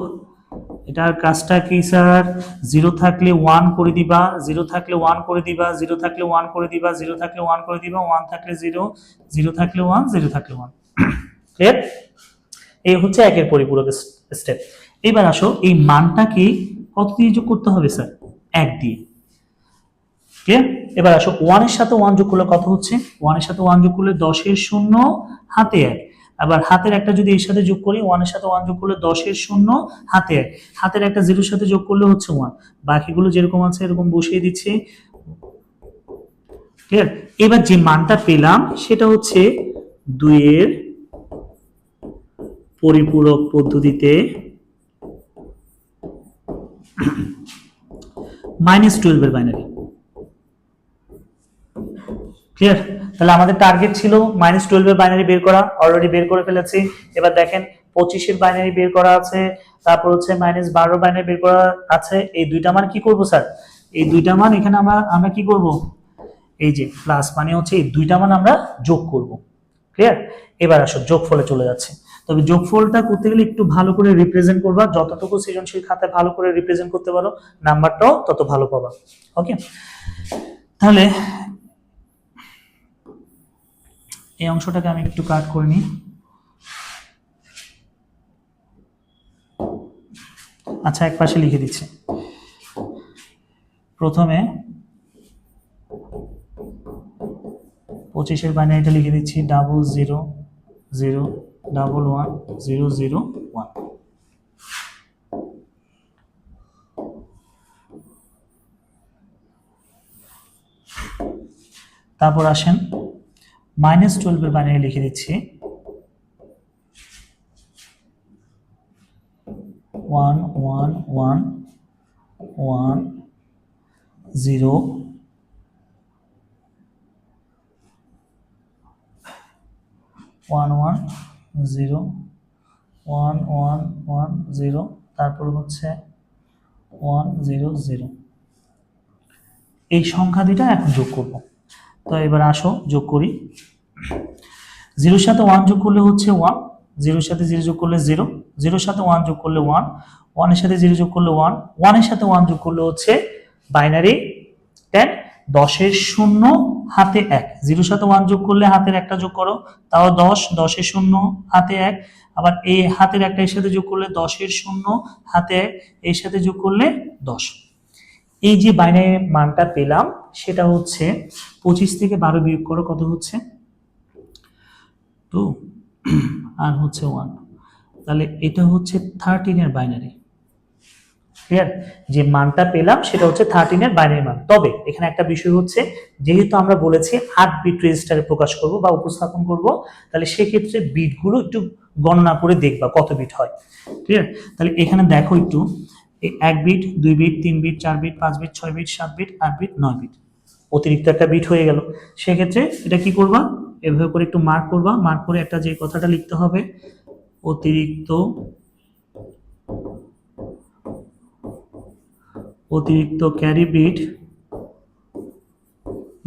এটার কাজটা কি স্যার? 0 থাকলে 1 করে দিবা, 0 থাকলে 1 করে দিবা, 0 থাকলে 1 করে দিবা, 0 থাকলে 1 করে দিবা, 1 থাকলে 0, 0 থাকলে 1, 0 থাকলে 1। ক্লিয়ার? এই হচ্ছে একের পরিপূরক স্টেপ। এবার আসো, এই মানটাকে কত দিয়ে যোগ করতে হবে স্যার? 1 দিয়ে। ক্লিয়ার? এবার আসো, 1 এর সাথে 1 যোগ করলে কত হচ্ছে? 1 এর সাথে 1 যোগ করলে 10 এর 0 হাতে 1। আবার হাতের একটা যদি এর সাথে যোগ করি, 1 এর সাথে 1 যোগ করলে 10 এর 0 হাতে 1, হাতের একটা 0 এর সাথে যোগ করলে হচ্ছে 1। বাকিগুলো যেরকম আছে এরকম বসিয়ে দিচ্ছি। ক্লিয়ার? এবার যে মানটা পেলাম সেটা হচ্ছে 2 এর পরিপূরক পদ্ধতিতে -12 এর বাইনারি। ক্লিয়ার? তাহলে আমাদের টার্গেট ছিল -12 এর বাইনারি বের করা, অলরেডি বের করে ফেলেছি। এবার দেখেন 25 এর বাইনারি বের করা আছে, তারপর হচ্ছে -12 বাইনারি বের করা আছে। এই দুইটা মান কি করব স্যার? এই দুইটা মান এখানে আমরা কি করব? এই যে প্লাস মানে হচ্ছে এই দুইটা মান আমরা যোগ করব। ক্লিয়ার? এবার আসো যোগফলে চলে যাচ্ছে। তবে যোগফলটা করতে গেলে একটু ভালো করে রিপ্রেজেন্ট করবা, যতটুকু সৃজনশীল খাতায় ভালো করে রিপ্রেজেন্ট করতে পারো নাম্বারটাও তত ভালো পাবা। ওকে, তাহলে এই অংশটাকে আমি একটু কাট করে নিই। আচ্ছা, এক পাশে লিখে দিচ্ছি। প্রথমে 25 এর বাইনারিটা লিখে দিচ্ছি 00011001। তারপর আসেন -12 এর বাইনারি লিখে দিচ্ছি 111110 1110, তারপর হচ্ছে 100। এই সংখ্যা দুইটা এখন যোগ করব। তো এবার আসো যোগ করি। 0 সাথে 1 যোগ করলে হচ্ছে 1, 0 সাথে 0 যোগ করলে 0, 0 সাথে 1 যোগ করলে 1, 1 এর সাথে 0 যোগ করলে 1, 1 এর সাথে 1 যোগ করলে হচ্ছে বাইনারি 10, 10 এর 0 হাতে 1, 0 সাথে 1 যোগ করলে হাতের একটা যোগ করো, তাও 10, 10 এর 0 হাতে 1, আবার এই হাতের একটা এর সাথে যোগ করলে 10 এর 0 হাতে 1, এর সাথে যোগ করলে 10। এই যে বাইনারি মানটা পেলাম সেটা হচ্ছে 25 থেকে 12 বিয়োগ করো, কত হচ্ছে? 2 আর হচ্ছে 1। তাহলে এটা হচ্ছে 13 এর বাইনারি। ক্লিয়ার? যে মানটা পেলাম সেটা হচ্ছে 13 এর বাইনারি মান। তবে এখানে একটা বিষয় হচ্ছে, যেহেতু আমরা বলেছি 8 বিট রেজিস্টারে প্রকাশ করব বা উপস্থাপন করব, তাহলে সেক্ষেত্রে বিটগুলো একটু গণনা করে দেখবা কত বিট হয়। ক্লিয়ার? তাহলে এখানে দেখো একটু, 1 bit, 2 bit, 3 bit, 4 bit, 5 bit, 6 bit, 7 bit, 8 bit, 9 bit, অতিরিক্ত একটা বিট হয়ে গেল। সেক্ষেত্রে এটা কি করবা, এভাবে করে একটু মার্ক করবা, মার্ক করে একটা যে কথাটা লিখতে হবে, অতিরিক্ত অতিরিক্ত ক্যারি বিট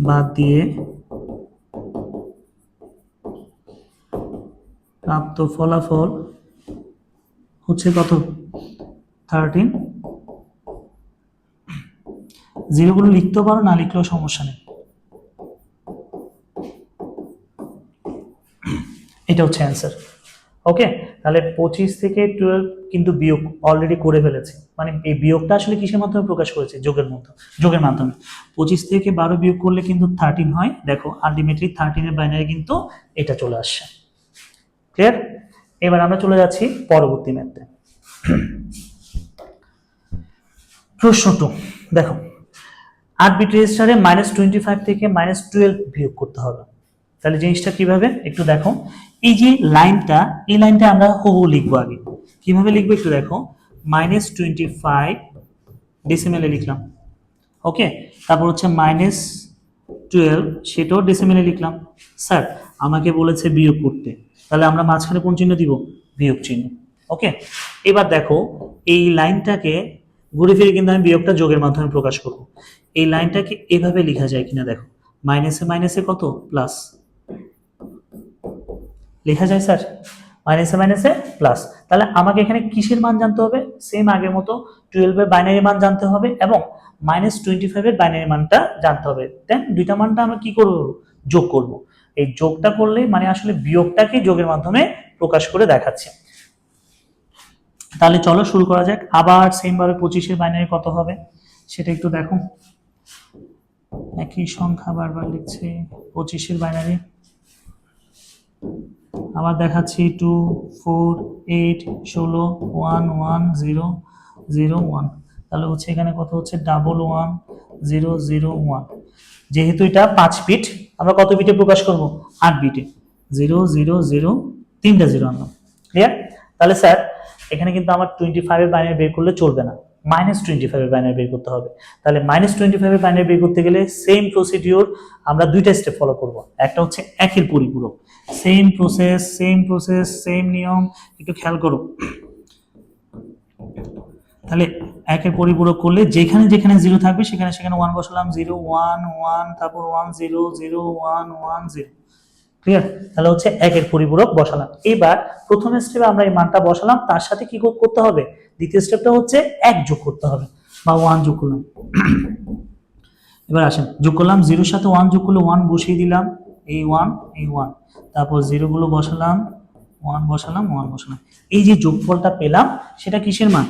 বাদ দিয়ে প্রাপ্ত ফলাফল হচ্ছে কত, 13। জিরোগুলো লিখতে পারো, না লিখলেও সমস্যা নেই। এটা হচ্ছে অ্যান্সার। ওকে, তাহলে 25 থেকে 12 কিন্তু বিয়োগ অলরেডি করে ফেলেছে, মানে এই বিয়োগটা আসলে কিসের মাধ্যমে প্রকাশ করেছে, যোগের মাধ্যমে। 25 থেকে 12 বিয়োগ করলে কিন্তু 13 হয়। দেখো আলটিমেটলি 13 এর বাইনারি কিন্তু এটা চলে আসছে। ক্লিয়ার? এবার আমরা চলে যাচ্ছি পরবর্তী ম্যাথে। প্রশ্ন 2 দেখো, 8 বিট রেজিস্টারে -25 থেকে -12 বিয়োগ করতে হবে। তাহলে জিনিসটা কিভাবে একটু দেখো, এই যে লাইনটা, এই লাইনটা আমরা হুবহু লিখবো আগে। কিভাবে লিখবো একটু দেখো, -25 ডেসিমেলে লিখলাম, ওকে, তারপর হচ্ছে -12 সেটাও ডেসিমেলে লিখলাম। স্যার আমাকে বলেছে বিয়োগ করতে, তাহলে আমরা মাঝখানে কোন চিহ্ন দিব, বিয়োগ চিহ্ন। ওকে, এবার দেখো এই লাইনটাকে ঘুরে ফিরে কিন্তু আমি বিয়োগটা যোগের মাধ্যমে প্রকাশ করব। এই লাইনটাকে এভাবে লেখা যায় কিনা দেখো, মাইনাসে মাইনাসে কত প্লাস, লেখা যায় স্যার, মাইনাসে মাইনাসে প্লাস। তাহলে আমাকে এখানে কিসের মান জানতে হবে, সেম আগের মতো 12 এর বাইনারি মান জানতে হবে এবং -25 এর বাইনারি মানটা জানতে হবে। দেন দুইটা মানটা আমরা কি করব, যোগ করব। এই যোগটা করলে মানে আসলে বিয়োগটাকে যোগের মাধ্যমে প্রকাশ করে দেখাচ্ছে। তাহলে চলো শুরু করা যাক। আবার সেম ভাবে 25 এর বাইনারি কত হবে সেটা একটু দেখো, একই সংখ্যা বারবার লিখছে। 25 এর বাইনারি আবার দেখাচ্ছি 2 4 8 16 1 1 0 0 1। তাহলে হচ্ছে এখানে কত হচ্ছে 11 0 0 1। যেহেতু এটা 5 বিট, আমরা কত বিটে প্রকাশ করব, 8 বিটে। 0 0 0 তিনটা 0 আনলাম। ক্লিয়ার? তাহলে স্যার এখানে কিন্তু আমার 25 এর বাইনারি বের করলে চলবে না, -25 এর বাইনারি বের করতে হবে। তাহলে -25 এর বাইনারি বের করতে গেলে সেম প্রসিডিওর আমরা দুইটা স্টেপ ফলো করব। একটা হচ্ছে একের পরিপূরক, সেম প্রসেস সেম নিয়ম, একটু খেয়াল করো। তাহলে একের পরিপূরক করলে যেখানে যেখানে 0 থাকবে সেখানে সেখানে 1 বসালাম, 0 1 1, তারপর 1 0 0 1 1 0। ক্লিয়ার? তাহলে হচ্ছে একের পরিপূরক বসালাম। এবার প্রথম স্টেপে আমরা এই মানটা বসালাম, তার সাথে কি করতে হবে, দ্বিতীয় স্টেপটা হচ্ছে 1 যোগ করতে হবে বা 1 যোগ করলাম। এবার আসেন যোগ করলাম, 0 এর সাথে 1 যোগ করলে 1 বসিয়ে দিলাম, এই 1 এই 1, তারপর 0 গুলো বসালাম, 1 বসালাম 1 বসালাম। এই যে যোগফলটা পেলাম সেটা কিসের মান,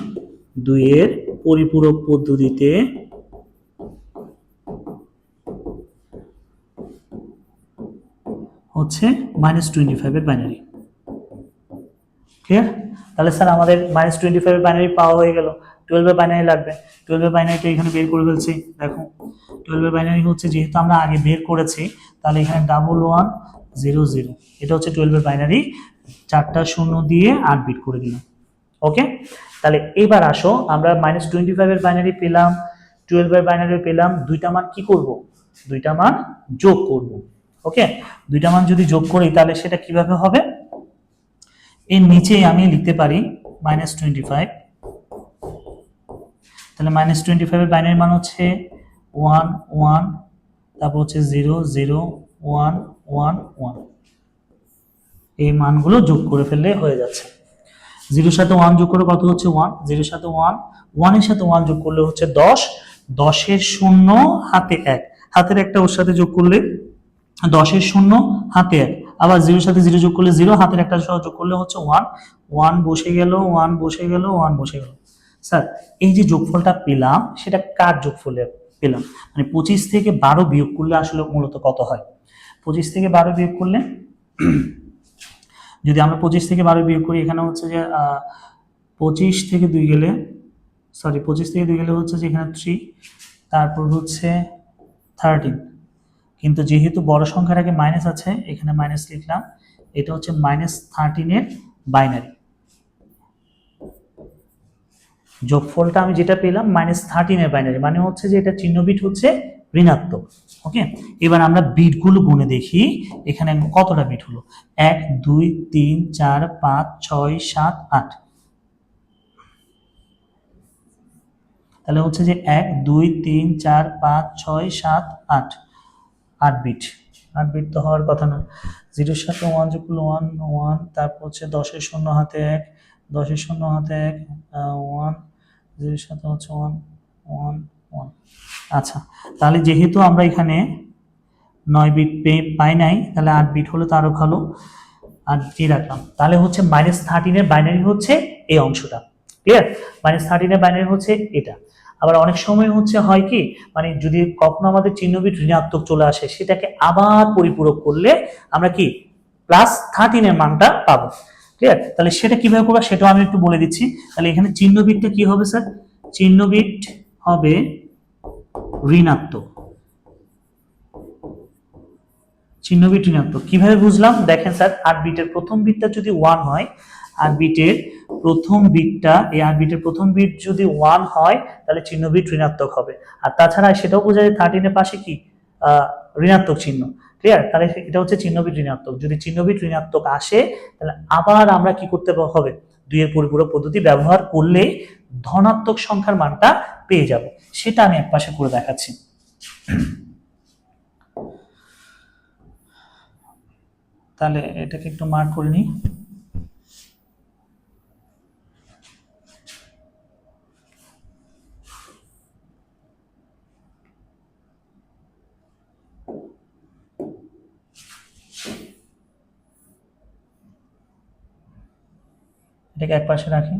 2 এর পরিপূরক পদ্ধতিতে হচ্ছে -25 এর বাইনারি। ক্লিয়ার? তাহলে স্যার আমাদের -25 এর বাইনারি পাওয়া হয়ে গেল। 12 এর বাইনারি লাগবে, 12 এর বাইনারিটা এখানে বের করে ফেলছি। দেখো 12 এর বাইনারি হচ্ছে, যেহেতু আমরা আগে বের করেছি, তাহলে এখানে 11 0 0, এটা হচ্ছে 12 এর বাইনারি। 4টা শূন্য দিয়ে 8 বিট করে দিলাম। ওকে, তাহলে এবার আসো, আমরা -25 এর বাইনারি পেলাম, 12 এর বাইনারি পেলাম, দুইটা মান কি করব, দুইটা মান যোগ করব। ওকে, দুইটা মান যদি যোগ করি তাহলে সেটা কিভাবে হবে, এর নিচেই আমি লিখতে পারি -25। তাহলে -25 এর বাইনারি মান হচ্ছে 1 1, তারপর হচ্ছে 0 0 1 1 1। এই মানগুলো যোগ করে ফেললে হয়ে যাচ্ছে। 0 এর সাথে 1 যোগ করে কত হচ্ছে 1, 0 এর সাথে 1, 1 এর সাথে 1 যোগ করলে হচ্ছে 10, 10 এর শূন্য হাতে 1, হাতের একটা ওর সাথে যোগ করলে 10 এর শূন্য হাতে 1, আবার 0 এর সাথে 0 যোগ করলে 0, হাতের একটা সহ যোগ করলে হচ্ছে 1, 1 বসে গেল 1 বসে গেল 1 বসে গেল। স্যার এই যে যোগফলটা পেলাম সেটা কার যোগফলে পেলাম, মানে 25 থেকে 12 বিয়োগ করলে আসলে মূলত কত হয়। 25 থেকে 12 বিয়োগ করলে, যদি আমরা 25 থেকে 12 বিয়োগ করি, এখানে হচ্ছে যে 25 থেকে 2 গেলে, সরি 25 থেকে 2 গেলে হচ্ছে যে এখানে 3, তারপর হচ্ছে 13, কিন্তু যেহেতু বড় সংখ্যার আগে মাইনাস আছে এখানে মাইনাস লিখলাম। এটা হচ্ছে -13 এর বাইনারি যোগফলটা আমি যেটা পেলাম -13 এর বাইনারি, মানে হচ্ছে যে এটা চিহ্ন বিট হচ্ছে ঋণাত্মক। ওকে, এবার আমরা বিটগুলো গুনে দেখি এখানে কতটা বিট হলো। 1 2 3 4 5 6 7 8, তাহলে হচ্ছে যে 1 2 3 4 5 6 7 8, 8 বিট। 8 বিট তো হওয়ার কথা না। 0 এর সাথে 1 যোগ করলে 1 1, তারপর হচ্ছে 10 এর শূন্য হাতে 1, 10 এর শূন্য হাতে 1 1, 0 এর সাথে হচ্ছে 1 1 1। আচ্ছা, তাহলে যেহেতু আমরা এখানে 9 বিট পাই নাই, তাহলে 8 বিট হলে তো আরো ভালো। 8 দিয়ে রাখলাম, তাহলে হচ্ছে -13 এর বাইনারি হচ্ছে এই অংশটা। ক্লিয়ার? -13 এর বাইনারি হচ্ছে এটা। আবার অনেক সময় হচ্ছে হয় কি, মানে যদি কখনো আমাদের চিহ্ন বিট ঋণাত্মক চলে আসে, সেটাকে আবার পরিপূরক করলে আমরা কি +13 এর মানটা পাবো। ক্লিয়ার? তাহলে সেটা কিভাবে করবো সেটাও আমি একটু বলে দিচ্ছি। তাহলে এখানে চিহ্ন বিটটা কি হবে স্যার? চিহ্ন বিট হবে ঋণাত্মক। চিহ্ন বিট ঋণাত্মক কিভাবে বুঝলাম? দেখেন স্যার, 8 বিটের প্রথম বিটটা যদি 1 হয়, 8 বিটের প্রথম বিটটা, এই 8 বিটের প্রথম বিট যদি 1 হয় তাহলে চিহ্ন বিট ঋণাত্মক হবে। আর তাছাড়া সেটাও বোঝা যায় 13 এর পাশে কি ঋণাত্মক চিহ্ন। ক্লিয়ার? তাহলে এটা হচ্ছে চিহ্ন বিট ঋণাত্মক। যদি চিহ্ন বিট ঋণাত্মক আসে তাহলে আবার আমরা কি করতে হবে? 2 এর পরিপূরক পদ্ধতি ব্যবহার করলে ধনাত্মক সংখ্যার মানটা পেয়ে যাব। সেটা আমি একপাশে করে দেখাচ্ছি। তাহলে এটাকে একটু মার্ক করে নিই। এটাকে একপাশে রাখি।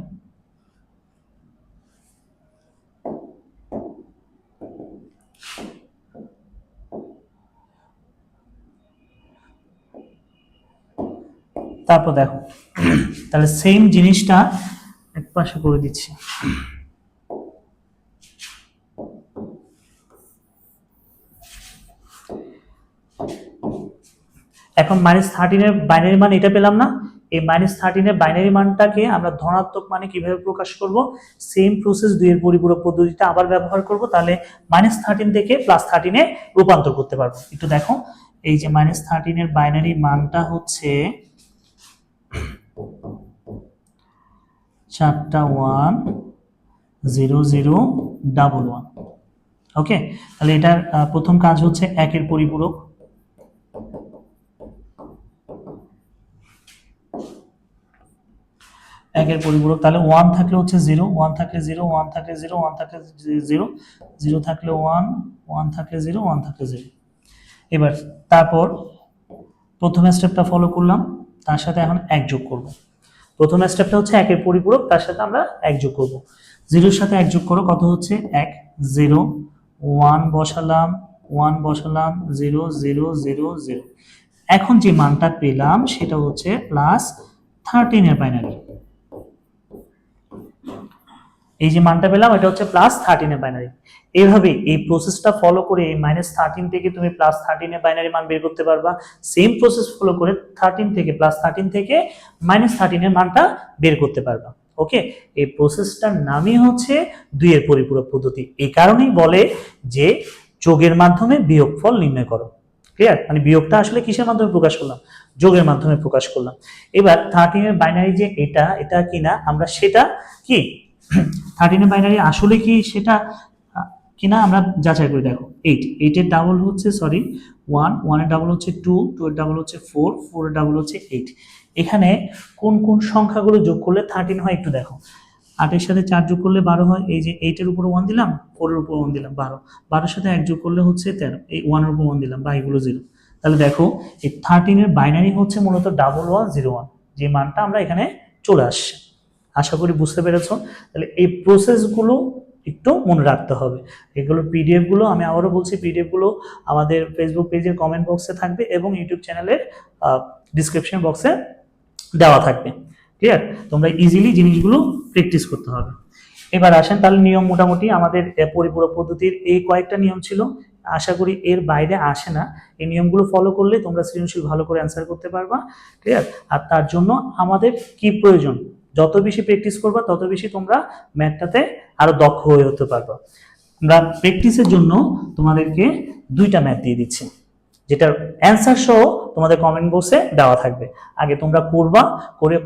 তারপর দেখো, তাহলে সেম জিনিসটা একপাশে করে দিচ্ছি। এখন -13 এর বাইনারি মান এটা পেলাম না? এই -13 এর বাইনারি মানটাকে আমরা ধনাত্মক মানে কিভাবে প্রকাশ করব? সেম প্রসেস 2 এর পরিপূরক পদ্ধতিটা আবার ব্যবহার করব, তাহলে -13 থেকে +13 এ রূপান্তর করতে পারবো। একটু দেখো, এই যে -13 এর বাইনারি মানটা হচ্ছে 4টা 1 0 0 1 1। ওকে, তাহলে এটার প্রথম কাজ হচ্ছে 1 এর পরিপূরক। একের পরিপূরক, তাহলে 1 থাকলে হচ্ছে 0, 1 থাকলে 0, 1 থাকলে 0, 1 থাকলে 0, 0 থাকলে 1, 1 থাকলে 0, 1 থাকলে 0। এবার তারপর প্রথম স্টেপটা ফলো করলাম, তার সাথে এখন 1 যোগ করব। প্রথম স্টেপটা হচ্ছে 1 এর পরিপূরক, তার সাথে আমরা 1 যোগ করব। 0 এর সাথে 1 যোগ করো, কত হচ্ছে? 1 0, 1 বসালাম, 1 বসালাম, 0 0 0 0। এখন যে মানটা পেলাম সেটা হচ্ছে +13 এর বাইনারি। এই যে মানটা পেলাম এটা হচ্ছে +13 এর বাইনারি। এইভাবে এই প্রসেসটা ফলো করে এই -13 থেকে তুমি +13 এর বাইনারি মান বের করতে পারবা। সেম প্রসেস ফলো করে 13 থেকে +13 থেকে -13 এর মানটা বের করতে পারবা। ওকে, এই প্রসেসটার নামই হচ্ছে 2 এর পরিপূরক পদ্ধতি। এই কারণেই বলে যে যোগের মাধ্যমে বিয়োগফল নির্ণয় করো। ক্লিয়ার? মানে বিয়োগটা আসলে কিসের মাধ্যমে প্রকাশ করলাম? যোগের মাধ্যমে প্রকাশ করলাম। এবার 13 এর বাইনারি যে এটা কিনা আমরা সেটা কি 13 এর বাইনারি আসলে কি সেটা কিনা আমরা যাচাই করে দেখো। 8 এর ডাবল হচ্ছে 1 এর ডাবল হচ্ছে 2 এর ডাবল হচ্ছে 4 এর ডাবল হচ্ছে 8। এখানে কোন কোন সংখ্যাগুলো যোগ করলে 13 হয় একটু দেখো। 8 এর সাথে 4 যোগ করলে 12 হয়, এই যে 8 এর উপর 1 দিলাম, 4 এর উপর 1 দিলাম 12, 12 এর সাথে 1 যোগ করলে হচ্ছে 13, এই 1 এর উপর 1 দিলাম, বাকিগুলো 0। তাহলে দেখো এই 13 এর বাইনারি হচ্ছে মূলত 1101, যে মানটা আমরা এখানে চলে আসছে। আশা করি বুঝতে পেরেছো। তাহলে এই প্রসেসগুলো একটু মনে রাখতে হবে। এগুলো পিডিএফ গুলো আমি আবারও বলছি, পিডিএফ গুলো আমাদের ফেসবুক পেজের কমেন্ট বক্সে থাকবে এবং ইউটিউব চ্যানেলের ডিসক্রিপশন বক্সে দেওয়া থাকবে। ক্লিয়ার? তোমরা ইজিলি জিনিসগুলো প্র্যাকটিস করতে হবে। এবার আসেন, তাহলে নিয়ম মোটামুটি আমাদের পরিপূরক পদ্ধতির এই কয়েকটা নিয়ম ছিল, আশা করি এর বাইরে আসে না। এই নিয়মগুলো ফলো করলে তোমরা সৃজনশীল ভালো করে অ্যান্সার করতে পারবা, ঠিক আছে? আর তার জন্য আমাদের কি প্রয়োজন, যত বেশি প্র্যাকটিস করবা তত বেশি তোমরা ম্যাথটাতে আরো দক্ষ হয়ে হতে পারবা। আমরা প্র্যাকটিসের জন্য তোমাদেরকে দুইটা ম্যাথ দিয়ে দিচ্ছি, যেটার অ্যান্সার সহ তোমাদের কমেন্ট বক্সে দেওয়া থাকবে। আগে তোমরা করবা, করে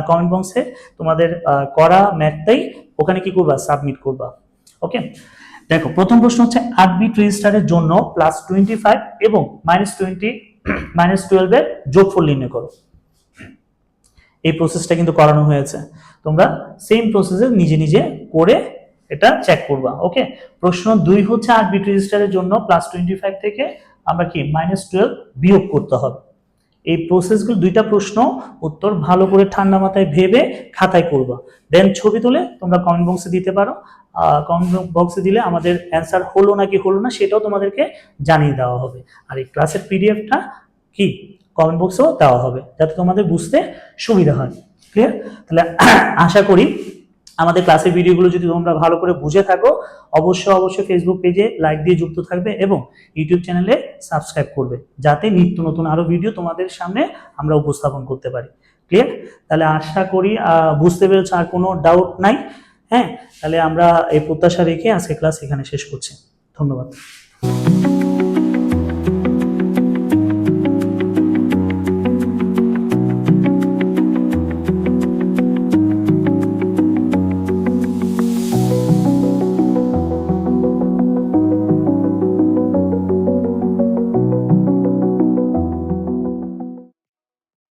কমেন্ট বক্সে তোমাদের করা ম্যাথটাই ওখানে কি করবা, সাবমিট করবা। ওকে, দেখো প্রথম প্রশ্ন হচ্ছে 8 বিট রেজিস্টারের জন্য +25 এবং -20 -12 এর যোগফল নির্ণয় করো। এই প্রসেসটা কিন্তু করানো হয়েছে, তোমরা সেম প্রসেসে নিজে নিজে করে এটা চেক করবা। ওকে, প্রশ্ন 2 হচ্ছে 8 বিট রেজিস্টারের জন্য +25 থেকে আমরা কি -12 বিয়োগ করতে হবে। এই প্রসেসগুলো দুইটা প্রশ্ন উত্তর ভালো করে ঠান্ডা মাথায় ভেবে খাতায় করবা, দেন ছবি তুলে তোমরা কমেন্ট বক্সে দিতে পারো। কমেন্ট বক্সে দিলে আমাদের অ্যান্সার হলো নাকি হলো না সেটাও তোমাদেরকে জানিয়ে দেওয়া হবে। আর এই ক্লাসের পিডিএফটা কি কমেন্ট বক্সেও দেওয়া হবে, যাতে তোমাদের বুঝতে সুবিধা হয়। ক্লিয়ার? তাহলে আশা করি আমাদের ক্লাসের ভিডিওগুলো যদি তোমরা ভালো করে বুঝে থাকো, অবশ্যই ফেসবুক পেজে লাইক দিয়ে যুক্ত থাকবে এবং ইউটিউব চ্যানেলে সাবস্ক্রাইব করবে, যাতে নিত্য নতুন আরো ভিডিও তোমাদের সামনে আমরা উপস্থাপন করতে পারি। ক্লিয়ার? তাহলে আশা করি বুঝতে পেরেছো, আর কোনো ডাউট নাই। হ্যাঁ, তাহলে আমরা এই প্রত্যাশা রেখে আজকে ক্লাস এখানে শেষ করছি। ধন্যবাদ।